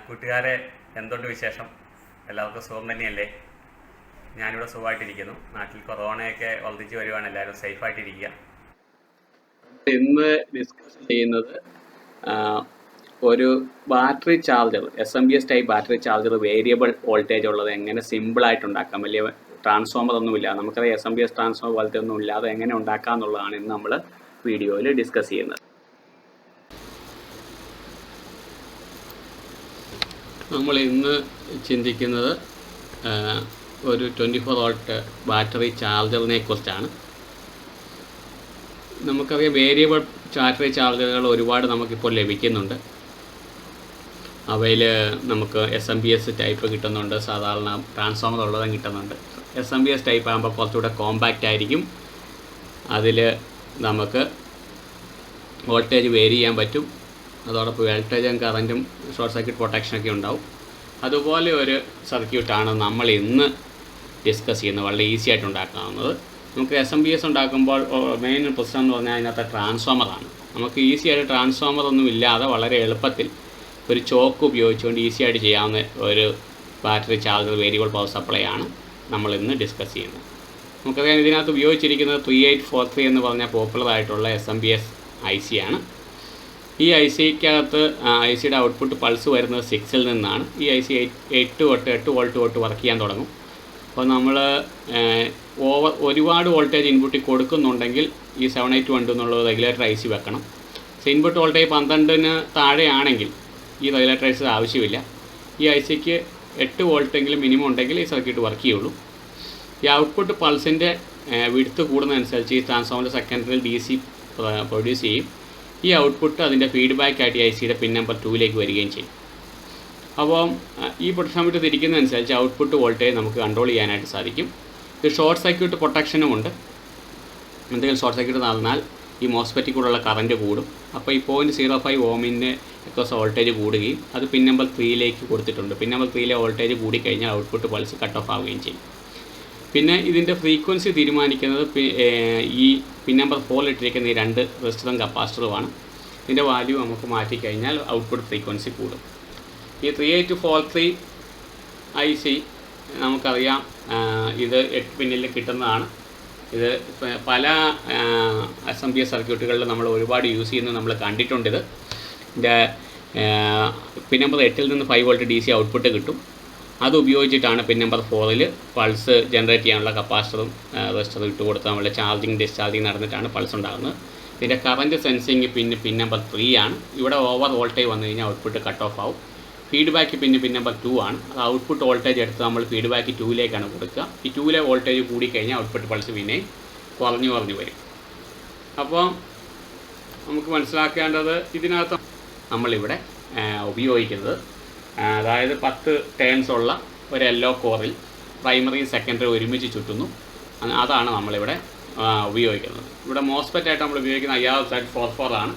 കൂട്ടുകാരെ, എന്തുണ്ട് വിശേഷം? എല്ലാവർക്കും സുഖം തന്നെയല്ലേ? ഞാനിവിടെ സുഖമായിട്ടിരിക്കുന്നു. നാട്ടിൽ കൊറോണയൊക്കെ വർദ്ധിച്ചു വരുവാണ്. എല്ലാവരും സേഫായിട്ടിരിക്കുക. ഇന്ന് ഡിസ്കസ് ചെയ്യുന്നത് ഒരു battery charger, SMPS type battery charger variable voltage ഉള്ളത് എങ്ങനെ സിമ്പിളായിട്ട് ഉണ്ടാക്കാം. വലിയ ട്രാൻസ്ഫോമർ ഒന്നുമില്ല, നമുക്കറിയാം SMPS ട്രാൻസ്ഫോമർ പോലത്തെ ഒന്നും ഇല്ലാതെ എങ്ങനെ ഉണ്ടാക്കാം എന്നുള്ളതാണ് ഇന്ന് നമ്മൾ വീഡിയോയിൽ ഡിസ്കസ് ചെയ്യുന്നത്. നമ്മൾ ഇന്ന് ചിന്തിക്കുന്നത് ഒരു 24 വോൾട്ട് ബാറ്ററി ചാർജറിനെ കുറിച്ചാണ്. നമുക്കറിയാം വേരിയബിൾ ബാറ്ററി ചാർജറുകൾ ഒരുപാട് നമുക്കിപ്പോൾ ലഭിക്കുന്നുണ്ട്. അവയിൽ നമുക്ക് SMPS ടൈപ്പ് കിട്ടുന്നുണ്ട്, സാധാരണ ട്രാൻസ്ഫോമർ ഉള്ളതും കിട്ടുന്നുണ്ട്. SMPS ടൈപ്പ് ആകുമ്പോൾ കുറച്ചുകൂടെ കോമ്പാക്റ്റ് ആയിരിക്കും. അതിൽ നമുക്ക് വോൾട്ടേജ് വേരി ചെയ്യാൻ പറ്റും. അതോടൊപ്പം വോൾട്ടേജും കറൻറ്റും ഷോർട്ട് സർക്യൂട്ട് പ്രൊട്ടക്ഷനൊക്കെ ഉണ്ടാവും. അതുപോലെ ഒരു സർക്യൂട്ടാണ് നമ്മൾ ഇന്ന് ഡിസ്കസ് ചെയ്യുന്നത്. വളരെ ഈസി ആയിട്ട് ഉണ്ടാക്കാവുന്നത്. നമുക്ക് SMPS ഉണ്ടാക്കുമ്പോൾ മെയിൻ പ്രശ്നം എന്ന് പറഞ്ഞാൽ അതിനകത്ത് ട്രാൻസ്ഫോമറാണ്. നമുക്ക് ഈസി ആയിട്ട് ട്രാൻസ്ഫോമർ ഒന്നും ഇല്ലാതെ വളരെ എളുപ്പത്തിൽ ഒരു ചോക്ക് ഉപയോഗിച്ചുകൊണ്ട് ഈസി ആയിട്ട് ചെയ്യാവുന്ന ഒരു battery charger variable power supply ആണ് നമ്മൾ ഇന്ന് ഡിസ്കസ് ചെയ്യുന്നത്. നമുക്കറിയാം ഇതിനകത്ത് ഉപയോഗിച്ചിരിക്കുന്നത് 3843 എന്ന് പറഞ്ഞാൽ പോപ്പുലർ ആയിട്ടുള്ള SMPS IC ആണ്. ഈ ICക്കകത്ത് ICയുടെ ഔട്ട്പുട്ട് പൾസ് വരുന്നത് 6ൽ നിന്നാണ്. ഈ IC 8 വോൾട്ട് തൊട്ട് വർക്ക് ചെയ്യാൻ തുടങ്ങും. അപ്പോൾ നമ്മൾ ഒരുപാട് വോൾട്ടേജ് ഇൻപുട്ടിൽ കൊടുക്കുന്നുണ്ടെങ്കിൽ ഈ 781 എന്നുള്ള റെഗുലേറ്റർ IC വെക്കണം. ഇൻപുട്ട് വോൾട്ടേജ് 12ന് താഴെയാണെങ്കിൽ ഈ റെഗുലേറ്റർ IC ആവശ്യമില്ല. ഈ ICക്ക് 8 വോൾട്ടെങ്കിലും മിനിമം ഉണ്ടെങ്കിൽ ഈ സർക്യൂട്ട് വർക്ക് ചെയ്യുള്ളൂ. ഈ ഔട്ട്പുട്ട് പൾസിൻ്റെ വിഡ്ത്ത് കൂടുന്നതനുസരിച്ച് ഈ ട്രാൻസ്ഫോമറിൻ്റെ സെക്കൻഡറിയിൽ DC പ്രൊഡ്യൂസ് ചെയ്യും. ഈ ഔട്ട്പുട്ട് അതിൻ്റെ ഫീഡ്ബാക്ക് ആയിട്ട് ICയുടെ പിൻ നമ്പർ 2ലേക്ക് വരികയും ചെയ്യും. അപ്പോൾ ഈ പൊട്ടൻഷ്യോമീറ്റർ തിരിക്കുന്നതനുസരിച്ച് ഔട്ട്പുട്ട് വോൾട്ടേജ് നമുക്ക് കൺട്രോൾ ചെയ്യാനായിട്ട് സാധിക്കും. ഇത് ഷോർട്ട് സർക്യൂട്ട് പ്രൊട്ടക്ഷനും ഉണ്ട്. എന്തെങ്കിലും ഷോർട്ട് സർക്യൂട്ട് നടന്നാൽ ഈ മോസ്ഫെറ്റിൽ കൂടെയുള്ള കറൻറ്റ് കൂടും. അപ്പോൾ ഈ 0.05 ഓമിൻ്റെ അക്രോസ് വോൾട്ടേജ് കൂടുകയും അത് പിൻ നമ്പർ 3ലേക്ക് കൊടുത്തിട്ടുണ്ട്. പിൻ നമ്പർ 3ലെ വോൾട്ടേജ് കൂടിക്കഴിഞ്ഞാൽ ഔട്ട്പുട്ട് പൾസ് കട്ട് ഓഫ് ആവുകയും ചെയ്യും. പിന്നെ ഇതിൻ്റെ ഫ്രീക്വൻസി തീരുമാനിക്കുന്നത് ഈ പിൻ നമ്പർ 4 ഇട്ടിരിക്കുന്ന ഈ 2 റെസിസ്റ്ററും കപ്പാസിറ്ററുമാണ്. ഇതിൻ്റെ വാല്യൂ നമുക്ക് മാറ്റിക്കഴിഞ്ഞാൽ ഔട്ട്പുട്ട് ഫ്രീക്വൻസി കൂടും. ഈ 3843 IC നമുക്കറിയാം, ഇത് 8 പിന്നിൽ കിട്ടുന്നതാണ്. ഇത് പല SMPS സർക്യൂട്ടുകളിൽ നമ്മൾ ഒരുപാട് യൂസ് ചെയ്യുന്നത് നമ്മൾ കണ്ടിട്ടുണ്ട്. ഇതിൻ്റെ പിൻ നമ്പർ 8ൽ നിന്ന് 5 വോൾട്ട് DC ഔട്ട്പുട്ട് കിട്ടും. അത് ഉപയോഗിച്ചിട്ടാണ് പിൻ നമ്പർ 4ൽ പൾസ് ജനറേറ്റ് ചെയ്യാനുള്ള കപ്പാസിറ്ററും റെസിസ്റ്ററും ഇട്ട് കൊടുത്ത് നമ്മൾ ചാർജിങ് ഡിസ്ചാർജിങ് നടന്നിട്ടാണ് പൾസ് ഉണ്ടാകുന്നത്. ഇതിൻ്റെ കറൻറ്റ് സെൻസിങ് പിൻ നമ്പർ 3 ആണ്. ഇവിടെ ഓവർ വോൾട്ടേജ് വന്നു കഴിഞ്ഞാൽ ഔട്ട്പുട്ട് കട്ട് ഓഫ് ആവും. ഫീഡ്ബാക്ക് പിൻ നമ്പർ 2 ആണ്. അത് ഔട്ട്പുട്ട് വോൾട്ടേജ് എടുത്ത് നമ്മൾ ഫീഡ്ബാക്ക് 2ലേക്കാണ് കൊടുക്കുക. ഈ 2ലെ വോൾട്ടേജ് കൂടിക്കഴിഞ്ഞാൽ ഔട്ട്പുട്ട് പൾസ് പിന്നെയും കുറഞ്ഞു വരും. അപ്പോൾ നമുക്ക് മനസ്സിലാക്കേണ്ടത് ഇതിനകത്ത് നമ്മളിവിടെ ഉപയോഗിക്കുന്നത്, അതായത് 10 ടേൺസ് ഉള്ള ഒരു യെല്ലോ കോറിൽ പ്രൈമറി സെക്കൻഡറി ഒരുമിച്ച് ചുറ്റുന്നു. അതാണ് നമ്മളിവിടെ ഉപയോഗിക്കുന്നത്. ഇവിടെ മോസ്ഫെറ്റ് ആയിട്ട് നമ്മൾ ഉപയോഗിക്കുന്ന IR-Z44 ആണ്.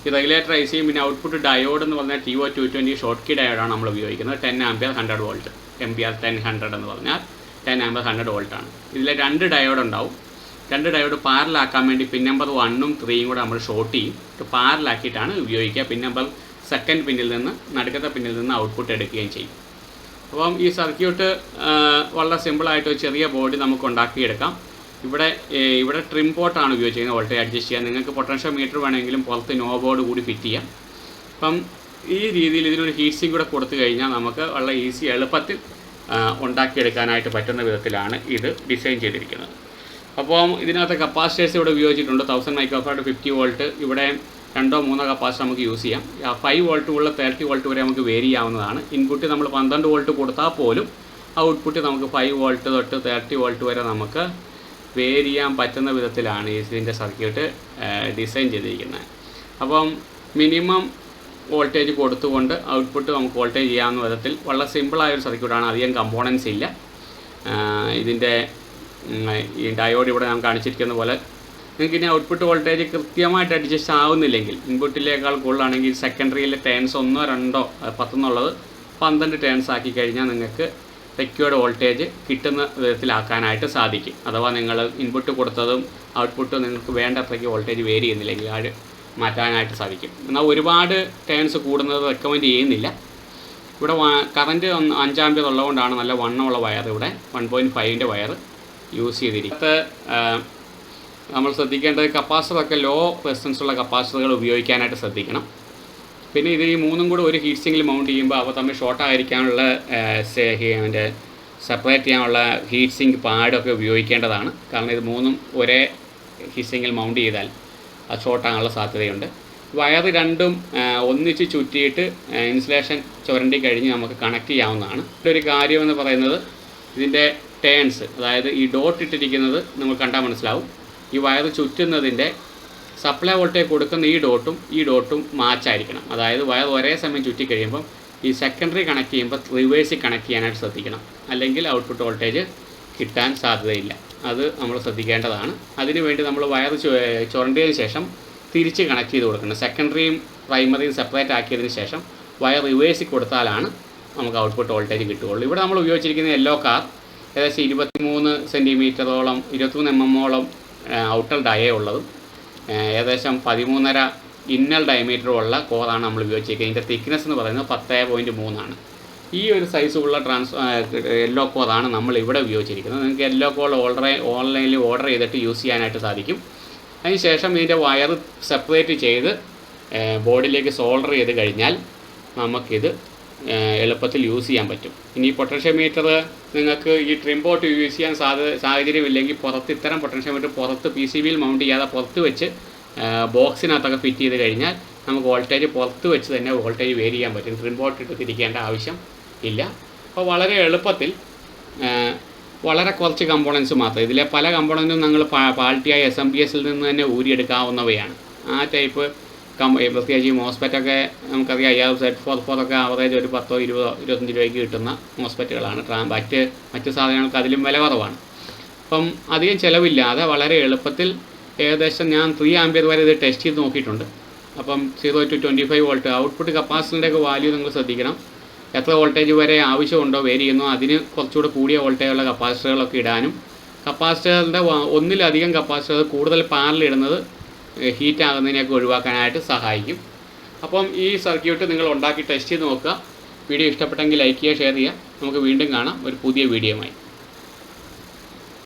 ഈ റെഗുലേറ്റർ ICയും പിന്നെ ഔട്ട്പുട്ട് ഡയോഡ് എന്ന് പറഞ്ഞാൽ TO220 ഷോർട്ട് കീ ഡയോഡാണ് നമ്മൾ ഉപയോഗിക്കുന്നത്. 10 ആംപിയർ 100 വോൾട്ട്, MPR 1000 എന്ന് പറഞ്ഞാൽ 10 ആംപിയർ 100 വോൾട്ടാണ്. ഇതിൽ 2 ഡയോഡ് ഉണ്ടാവും. 2 ഡയോഡ് പാരലാക്കാൻ വേണ്ടി പിൻ നമ്പർ 1ഉം 3യും കൂടെ നമ്മൾ ഷോർട്ട് ചെയ്യും. പാരലാക്കിയിട്ടാണ് ഉപയോഗിക്കുക. പിൻ നമ്പർ സെക്കൻഡ് പിന്നിൽ നിന്ന് നടുക്കത്തെ പിന്നിൽ നിന്ന് ഔട്ട്പുട്ട് എടുക്കുകയും ചെയ്യും. അപ്പം ഈ സർക്യൂട്ട് വളരെ സിമ്പിളായിട്ട് ഒരു ചെറിയ ബോർഡ് നമുക്ക് ഉണ്ടാക്കിയെടുക്കാം. ഇവിടെ ട്രിം പോർട്ടാണ് ഉപയോഗിച്ചിരിക്കുന്നത് വോൾട്ടേജ് അഡ്ജസ്റ്റ് ചെയ്യാൻ. നിങ്ങൾക്ക് പൊട്ടൻഷ്യോമീറ്റർ വേണമെങ്കിലും പുറത്ത് നോ ബോർഡ് കൂടി ഫിറ്റ് ചെയ്യാം. അപ്പം ഈ രീതിയിൽ ഇതിനൊരു ഹീറ്റ് സിങ്ക് കൂടെ കൊടുത്തു കഴിഞ്ഞാൽ നമുക്ക് വളരെ എളുപ്പത്തിൽ ഉണ്ടാക്കിയെടുക്കാനായിട്ട് പറ്റുന്ന വിധത്തിലാണ് ഇത് ഡിസൈൻ ചെയ്തിരിക്കുന്നത്. അപ്പോൾ ഇതിനകത്ത് കപ്പാസിറ്റേഴ്സ് ഇവിടെ ഉപയോഗിച്ചിട്ടുണ്ട്. 1000 മൈക്രോഫാരഡ് 50 വോൾട്ട്. ഇവിടെ 2-3 കപ്പാസിറ്റർ നമുക്ക് യൂസ് ചെയ്യാം. 5 വോൾട്ട് ഉള്ള 30 വോൾട്ട് വരെ നമുക്ക് വേരി ചെയ്യാവുന്നതാണ്. ഇൻപുട്ട് നമ്മൾ 12 വോൾട്ട് കൊടുത്താൽ പോലും ഔട്ട്പുട്ട് നമുക്ക് 5 വോൾട്ട് തൊട്ട് 30 വോൾട്ട് വരെ നമുക്ക് വേരി ചെയ്യാൻ പറ്റുന്ന വിധത്തിലാണ് ഇതിൻ്റെ സർക്യൂട്ട് ഡിസൈൻ ചെയ്തിരിക്കുന്നത്. അപ്പം മിനിമം വോൾട്ടേജ് കൊടുത്തുകൊണ്ട് ഔട്ട്പുട്ട് നമുക്ക് വോൾട്ടേജ് ചെയ്യാവുന്ന വിധത്തിൽ വളരെ സിമ്പിളായൊരു സർക്യൂട്ടാണ്. അധികം കമ്പോണൻസ് ഇല്ല. ഇതിൻ്റെ ഈ ഡയോഡ് ഇവിടെ ഞാൻ കാണിച്ചിരിക്കുന്ന പോലെ നിങ്ങൾക്ക് ഇനി ഔട്ട്പുട്ട് വോൾട്ടേജ് കൃത്യമായിട്ട് അഡ്ജസ്റ്റ് ആവുന്നില്ലെങ്കിൽ, ഇൻപുട്ടിലേക്കാൾ കൂടുതലാണെങ്കിൽ സെക്കൻഡറിയിലെ ടേൺസ് 1, 2, 10 എന്നുള്ളത് 12 ടേൺസ് ആക്കി കഴിഞ്ഞാൽ നിങ്ങൾക്ക് സെക്യൂർഡ് വോൾട്ടേജ് കിട്ടുന്ന വിധത്തിലാക്കാനായിട്ട് സാധിക്കും. അഥവാ നിങ്ങൾ ഇൻപുട്ട് കൊടുത്തതും ഔട്ട്പുട്ട് നിങ്ങൾക്ക് വേണ്ടത്രയ്ക്ക് വോൾട്ടേജ് വേരി ചെയ്യുന്നില്ലെങ്കിൽ അത് മാറ്റാനായിട്ട് സാധിക്കും. എന്നാൽ ഒരുപാട് ടേൺസ് കൂടുന്നത് റെക്കമെൻഡ് ചെയ്യുന്നില്ല. ഇവിടെ കറൻറ്റ് 5 ആമ്പിയർ ഉള്ളതുകൊണ്ടാണ് നല്ല വണ്ണമുള്ള വയർ ഇവിടെ 1.5ൻ്റെ വയർ യൂസ് ചെയ്തിരിക്കുന്നത്. നമ്മൾ ശ്രദ്ധിക്കേണ്ടത് കപ്പാസിറ്ററൊക്കെ ലോ റെസിസ്റ്റൻസ് ഉള്ള കപ്പാസിറ്ററുകൾ ഉപയോഗിക്കാനായിട്ട് ശ്രദ്ധിക്കണം. പിന്നെ ഇത് ഈ മൂന്നും കൂടെ ഒരു ഹീറ്റ് സിങ്കിൽ മൗണ്ട് ചെയ്യുമ്പോൾ അവ തമ്മിൽ ഷോർട്ട് ആയിരിക്കാനുള്ള അതിൻ്റെ സെപ്പറേറ്റ് ചെയ്യാനുള്ള ഹീറ്റ് സിങ്ക് പാഡൊക്കെ ഉപയോഗിക്കേണ്ടതാണ്. കാരണം ഇത് മൂന്നും ഒരേ ഹീറ്റ് സിങ്കിൽ മൗണ്ട് ചെയ്താൽ അത് ഷോർട്ടാകാനുള്ള സാധ്യതയുണ്ട്. വയർ രണ്ടും ഒന്നിച്ച് ചുറ്റിയിട്ട് ഇൻസുലേഷൻ ചുരണ്ടി കഴിഞ്ഞ് നമുക്ക് കണക്ട് ചെയ്യാവുന്നതാണ്. ഒരു കാര്യമെന്ന് പറയുന്നത് ഇതിൻ്റെ ടേൺസ്, അതായത് ഈ ഡോട്ട് ഇട്ടിരിക്കുന്നത് നമ്മൾ കണ്ടാൽ മനസ്സിലാവും. ഈ വയർ ചുറ്റുന്നതിൻ്റെ സപ്ലൈ വോൾട്ടേജ് കൊടുക്കുന്ന ഈ ഡോട്ടും മാച്ചായിരിക്കണം. അതായത് വയർ ഒരേ സമയം ചുറ്റി കഴിയുമ്പം ഈ സെക്കൻഡറി കണക്ട് ചെയ്യുമ്പോൾ റിവേഴ്സിൽ കണക്ട് ചെയ്യാനായിട്ട് ശ്രദ്ധിക്കണം. അല്ലെങ്കിൽ ഔട്ട്പുട്ട് വോൾട്ടേജ് കിട്ടാൻ സാധ്യതയില്ല. അത് നമ്മൾ ശ്രദ്ധിക്കേണ്ടതാണ്. അതിനുവേണ്ടി നമ്മൾ വയർ ചുരണ്ടിയതിന് ശേഷം തിരിച്ച് കണക്ട് ചെയ്ത് കൊടുക്കണം. സെക്കൻഡറിയും പ്രൈമറിയും സെപ്പറേറ്റ് ആക്കിയതിന് ശേഷം വയർ റിവേഴ്സിൽ കൊടുത്താലാണ് നമുക്ക് ഔട്ട്പുട്ട് വോൾട്ടേജ് കിട്ടുകയുള്ളൂ. ഇവിടെ നമ്മൾ ഉപയോഗിച്ചിരിക്കുന്ന യെല്ലോ കാർ ഏകദേശം 23 സെൻറ്റിമീറ്ററോളം 23 mm ഔട്ടർ ഡയ ഉള്ളതും ഏകദേശം 13.5 ഇന്നർ ഡയമീറ്ററുള്ള കോറാണ് നമ്മൾ ഉപയോഗിച്ചിരിക്കുന്നത്. ഇതിൻ്റെ തിക്നെസ് എന്ന് പറയുന്നത് 10.3 ഈ ഒരു സൈസുള്ള യെല്ലോ കോറാണ് നമ്മൾ ഇവിടെ ഉപയോഗിച്ചിരിക്കുന്നത്. നിങ്ങൾക്ക് യെല്ലോ കോർ ഓൺലൈനിൽ ഓർഡർ ചെയ്തിട്ട് യൂസ് ചെയ്യാനായിട്ട് സാധിക്കും. അതിനുശേഷം ഇതിൻ്റെ വയർ സെപ്പറേറ്റ് ചെയ്ത് ബോർഡിലേക്ക് സോൾഡർ ചെയ്ത് കഴിഞ്ഞാൽ നമുക്കിത് എളുപ്പത്തിൽ യൂസ് ചെയ്യാൻ പറ്റും. ഇനി പൊട്ടൻഷ്യോമീറ്റർ നിങ്ങൾക്ക് ഈ ട്രിം പോർട്ട് യൂസ് ചെയ്യാൻ സാഹചര്യമില്ലെങ്കിൽ പുറത്ത് ഇത്തരം പൊട്ടൻഷ്യോമീറ്റർ പുറത്ത് PCBയിൽ മൗണ്ട് ചെയ്യാതെ പുറത്ത് വെച്ച് ബോക്സിനകത്തൊക്കെ ഫിറ്റ് ചെയ്ത് കഴിഞ്ഞാൽ നമുക്ക് വോൾട്ടേജ് പുറത്ത് വെച്ച് തന്നെ വോൾട്ടേജ് വേരി ചെയ്യാൻ പറ്റും. ട്രിം പോർട്ട് ഇട്ട് തിരിക്കേണ്ട ആവശ്യം ഇല്ല. അപ്പോൾ വളരെ എളുപ്പത്തിൽ വളരെ കുറച്ച് കമ്പോണൻസ് മാത്രം, ഇതിലെ പല കമ്പോണൻറ്റും നിങ്ങൾ പാൾട്ടിയായ SMPSൽ നിന്ന് തന്നെ ഊരിയെടുക്കാവുന്നവയാണ്. ആ ടൈപ്പ് പ്രത്യേകിച്ച് ഈ മോസ്പെറ്റൊക്കെ നമുക്കറിയാം. Z44 ഒക്കെ ആവറേജ് ഒരു 10, 20, 25 രൂപയ്ക്ക് കിട്ടുന്ന മോസ്പെറ്റുകളാണ്. മറ്റ് സാധനങ്ങൾക്ക് അതിലും വില കുറവാണ്. അപ്പം അധികം ചിലവില്ലാതെ വളരെ എളുപ്പത്തിൽ ഏകദേശം ഞാൻ 3 ആമ്പിയർ വരെ ഇത് ടെസ്റ്റ് ചെയ്ത് നോക്കിയിട്ടുണ്ട്. അപ്പം 0 to 25 വോൾട്ട് ഔട്ട്പുട്ട് കപ്പാസിറ്ററിൻ്റെയൊക്കെ വാല്യൂ നിങ്ങൾ ശ്രദ്ധിക്കണം. എത്ര വോൾട്ടേജ് വരെ ആവശ്യമുണ്ടോ വേരി ചെയ്യുന്നോ അതിന് കുറച്ചുകൂടെ കൂടിയ വോൾട്ടേജുള്ള കപ്പാസിറ്ററുകളൊക്കെ ഇടാനും, കപ്പാസിറ്ററിൻ്റെ ഒന്നിലധികം കപ്പാസിറ്റർ കൂടുതൽ പാരലിടുന്നത് ഹീറ്റ് ആകുന്നതിനെയൊക്കെ ഒഴിവാക്കാനായിട്ട് സഹായിക്കും. അപ്പം ഈ സർക്യൂട്ട് നിങ്ങൾ ഉണ്ടാക്കി ടെസ്റ്റ് ചെയ്ത് നോക്കുക. വീഡിയോ ഇഷ്ടപ്പെട്ടെങ്കിൽ ലൈക്ക് ചെയ്യുക, ഷെയർ ചെയ്യുക. നമുക്ക് വീണ്ടും കാണാം ഒരു പുതിയ വീഡിയോയുമായി.